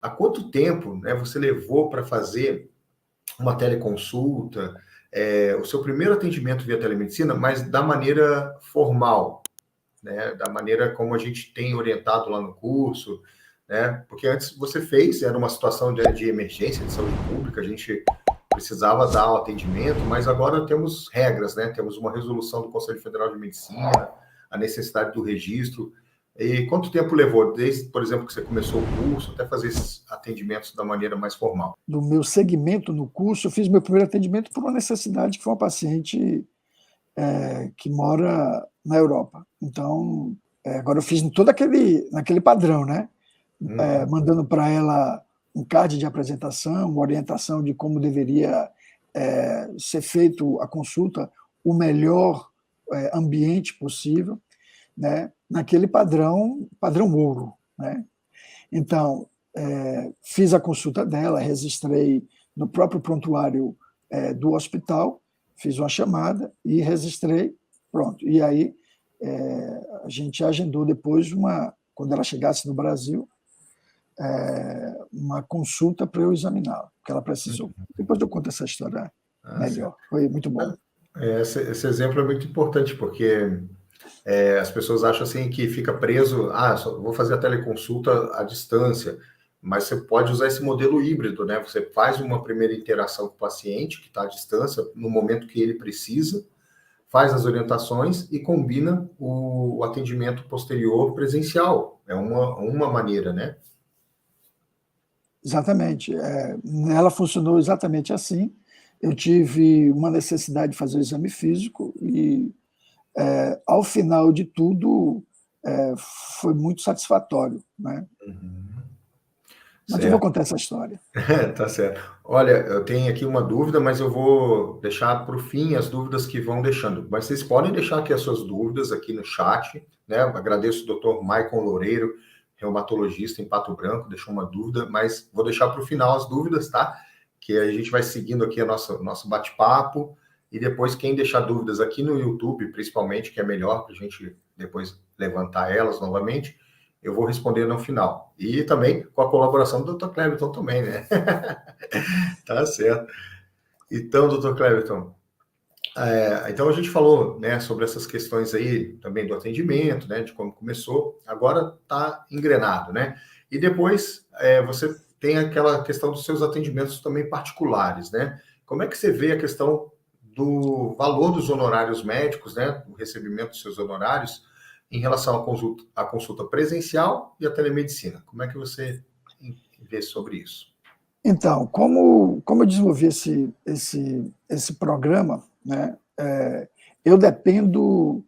há quanto tempo, né, você levou para fazer uma teleconsulta, o seu primeiro atendimento via telemedicina, mas da maneira formal, né, da maneira como a gente tem orientado lá no curso, né, porque antes você fez, era uma situação de emergência, de saúde pública, a gente precisava dar o atendimento, mas agora temos regras, né, temos uma resolução do Conselho Federal de Medicina, a necessidade do registro. E quanto tempo levou, desde, por exemplo, que você começou o curso, até fazer esses atendimentos da maneira mais formal? Do meu segmento no curso, eu fiz meu primeiro atendimento por uma necessidade, que foi uma paciente que mora na Europa. Então, agora eu fiz todo naquele padrão, né? Mandando para ela um card de apresentação, uma orientação de como deveria ser feito a consulta, o melhor ambiente possível, né? Naquele padrão ouro, né? Então, fiz a consulta dela, registrei no próprio prontuário do hospital, fiz uma chamada e registrei, pronto. E aí a gente agendou depois, quando ela chegasse no Brasil, uma consulta para eu examiná-la, que ela precisou. Depois eu conto essa história melhor. Foi muito bom. Esse exemplo é muito importante, porque as pessoas acham assim que fica preso, só vou fazer a teleconsulta à distância, mas você pode usar esse modelo híbrido, né? Você faz uma primeira interação com o paciente que está à distância, no momento que ele precisa, faz as orientações e combina o atendimento posterior presencial. É uma maneira, né? Exatamente. Ela funcionou exatamente assim. Eu tive uma necessidade de fazer o exame físico e, ao final de tudo, foi muito satisfatório, né? Mas Certo. eu vou contar essa história. Tá certo. Olha, eu tenho aqui uma dúvida, mas eu vou deixar para o fim as dúvidas que vão deixando. Mas vocês podem deixar aqui as suas dúvidas aqui no chat, né? Eu agradeço o Dr. Maicon Loureiro, reumatologista em Pato Branco, deixou uma dúvida, mas vou deixar para o final as dúvidas, tá? Que a gente vai seguindo aqui nosso bate-papo, e depois quem deixar dúvidas aqui no YouTube, principalmente, que é melhor para a gente depois levantar elas novamente, eu vou responder no final. E também com a colaboração do Dr. Cleverton também, né? Tá certo. Então, Dr. Cleverton, então a gente falou, né, sobre essas questões aí também do atendimento, né, de como começou, agora está engrenado, né? E depois você tem aquela questão dos seus atendimentos também particulares, né? Como é que você vê a questão do valor dos honorários médicos, né, do recebimento dos seus honorários, em relação à consulta presencial e à telemedicina? Como é que você vê sobre isso? Então, como eu desenvolvi esse programa, né, eu dependo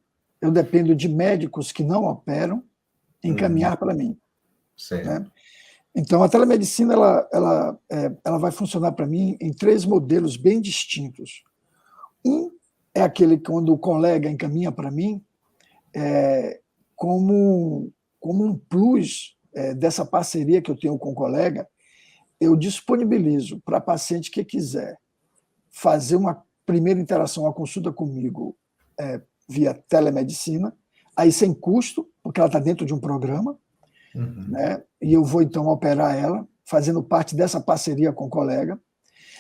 de médicos que não operam encaminhar para mim. Certo. Né? Então, a telemedicina ela vai funcionar para mim em 3 modelos bem distintos. Um é aquele quando o colega encaminha para mim como um plus dessa parceria que eu tenho com o colega. Eu disponibilizo para paciente que quiser fazer uma primeira interação, uma consulta comigo via telemedicina, aí sem custo, porque ela está dentro de um programa, né? E eu vou então operar ela, fazendo parte dessa parceria com o colega.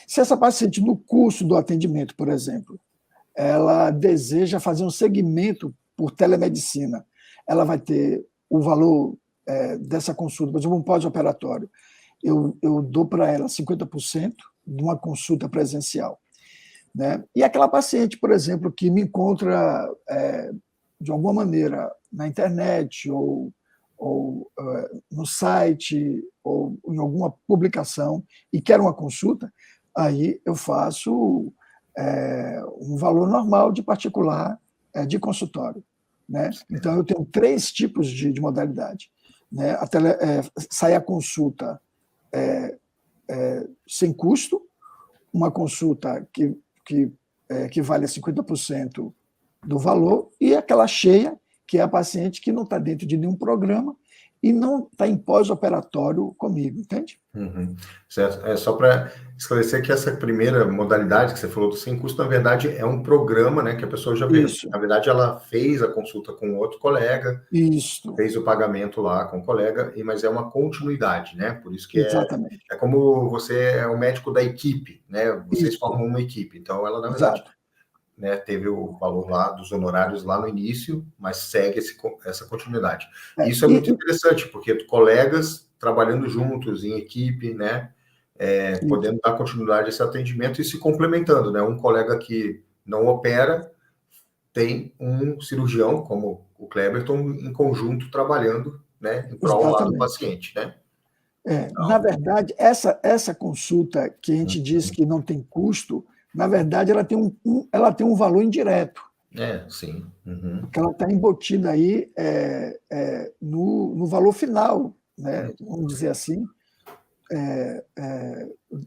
Se essa paciente, no curso do atendimento, por exemplo, ela deseja fazer um segmento por telemedicina, ela vai ter o valor dessa consulta, por exemplo, um pós-operatório. Eu dou para ela 50% de uma consulta presencial. Né? E aquela paciente, por exemplo, que me encontra de alguma maneira na internet ou no site ou em alguma publicação e quer uma consulta, aí eu faço um valor normal de particular de consultório. Né? Então, eu tenho 3 tipos de modalidade. Né? Sai a consulta sem custo, uma consulta que vale a 50% do valor, e aquela cheia, que é a paciente que não está dentro de nenhum programa e não está em pós-operatório comigo, entende? Uhum. Certo. Só para esclarecer que essa primeira modalidade que você falou do sem custo, na verdade, é um programa, né, que a pessoa já fez. Isso. Na verdade, ela fez a consulta com outro colega, Isso. fez o pagamento lá com o colega, mas é uma continuidade, né? Por isso que Exatamente. é como você é o médico da equipe, né? Vocês Isso. formam uma equipe. Então, ela, na verdade, Exato. né, teve o valor lá dos honorários lá no início, mas segue essa continuidade. Isso é muito interessante, porque colegas trabalhando juntos, em equipe, né, podendo dar continuidade a esse atendimento e se complementando, né? Um colega que não opera tem um cirurgião, como o Cleberton, em conjunto trabalhando, né, em prol lá do Exatamente. paciente, né? Na verdade, essa consulta que a gente diz que não tem custo, na verdade, ela tem um valor indireto. Sim. Uhum. Porque ela está embutida aí no valor final, né? Vamos dizer assim,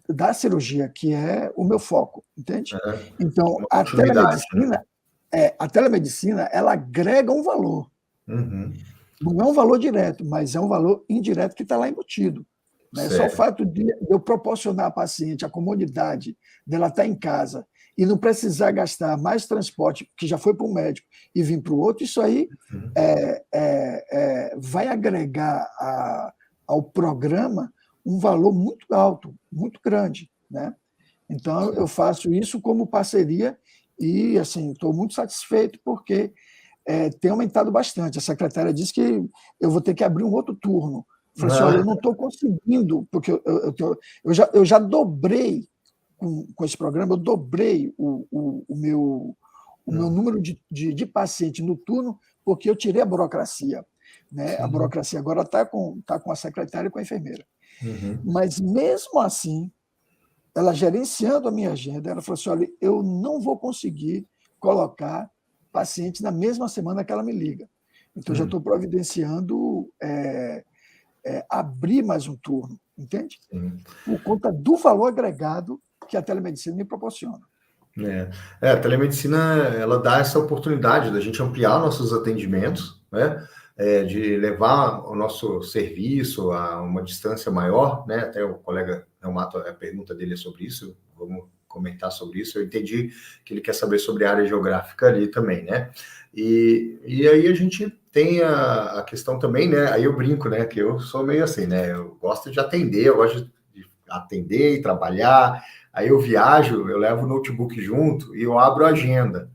da cirurgia, que é o meu foco, entende? Então, Uma continuidade, né? a telemedicina, ela agrega um valor. Uhum. Não é um valor direto, mas é um valor indireto que está lá embutido. Né? Só o fato de eu proporcionar à paciente a comodidade dela estar em casa e não precisar gastar mais transporte, que já foi para um médico, e vir para o outro, isso aí vai agregar ao programa um valor muito alto, muito grande. Né? Então, eu faço isso como parceria e assim estou muito satisfeito porque tem aumentado bastante. A secretária disse que eu vou ter que abrir um outro turno. Eu falei assim, olha, eu não estou conseguindo, porque eu já dobrei com esse programa, eu dobrei o meu número de paciente no turno, porque eu tirei a burocracia. Né? A burocracia agora está com a secretária e com a enfermeira. Mas, mesmo assim, ela gerenciando a minha agenda, ela falou assim, olha, eu não vou conseguir colocar paciente na mesma semana que ela me liga. Então, já estou providenciando abrir mais um turno, entende? Por conta do valor agregado que a telemedicina me proporciona. A telemedicina, ela dá essa oportunidade da gente ampliar nossos atendimentos, né? De levar o nosso serviço a uma distância maior, né? Até o colega Reumato, a pergunta dele é sobre isso, vamos comentar sobre isso. Eu entendi que ele quer saber sobre a área geográfica ali também, né? E aí a gente tem a questão também, né? Aí eu brinco, né? Que eu sou meio assim, né? Eu gosto de atender, eu gosto de atender e trabalhar. Aí eu viajo, eu levo o notebook junto e eu abro a agenda.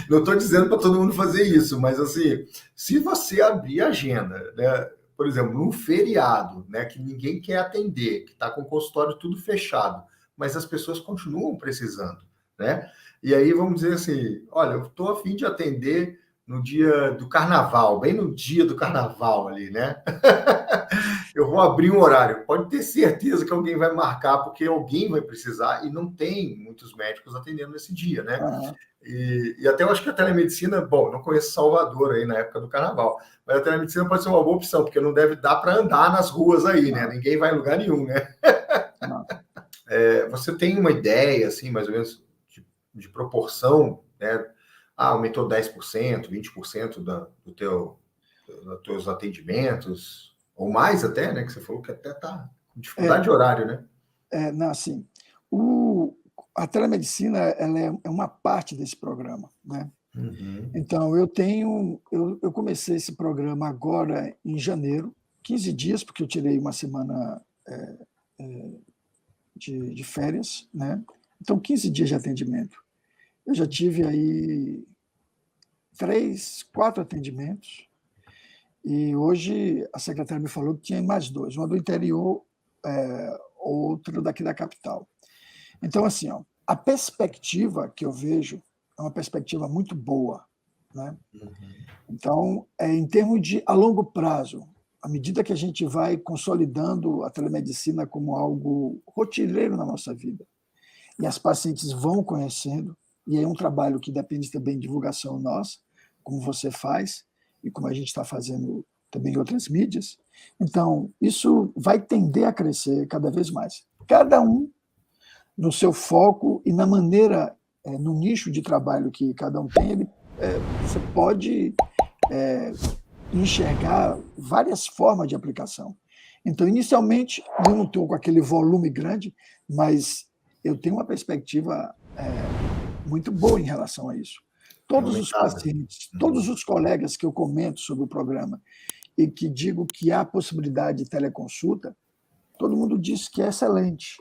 Não estou dizendo para todo mundo fazer isso, mas assim, se você abrir a agenda, né? Por exemplo, num feriado, né, que ninguém quer atender, que está com o consultório tudo fechado, mas as pessoas continuam precisando, né? E aí vamos dizer assim, olha, eu estou a fim de atender no dia do carnaval, bem no dia do carnaval ali, né? Eu vou abrir um horário. Pode ter certeza que alguém vai marcar, porque alguém vai precisar, e não tem muitos médicos atendendo nesse dia, né? E até eu acho que a telemedicina, bom, não conheço Salvador aí na época do carnaval, mas a telemedicina pode ser uma boa opção, porque não deve dar para andar nas ruas aí, né? Ninguém vai em lugar nenhum, né? Você tem uma ideia, assim, mais ou menos, de proporção, né? Aumentou 10%, 20% dos teus atendimentos, ou mais até, né? Que você falou que até está com dificuldade de horário, né? Não, assim, a telemedicina ela é uma parte desse programa, né? Então, eu comecei esse programa agora em janeiro, 15 dias, porque eu tirei uma semana de férias, né? Então, 15 dias de atendimento. Eu já tive aí 3, 4 atendimentos, e hoje a secretária me falou que tinha mais 2, uma do interior, outro daqui da capital. Então, assim, a perspectiva que eu vejo é uma perspectiva muito boa. Né? Então, em termos de a longo prazo, à medida que a gente vai consolidando a telemedicina como algo rotineiro na nossa vida, e as pacientes vão conhecendo, e é um trabalho que depende também de divulgação nossa, como você faz, e como a gente está fazendo também em outras mídias. Então, isso vai tender a crescer cada vez mais. Cada um no seu foco e na maneira, no nicho de trabalho que cada um tem, você pode enxergar várias formas de aplicação. Então, inicialmente, eu não estou com aquele volume grande, mas eu tenho uma perspectiva muito boa em relação a isso. Todos os pacientes, todos os colegas que eu comento sobre o programa e que digo que há possibilidade de teleconsulta, todo mundo diz que é excelente.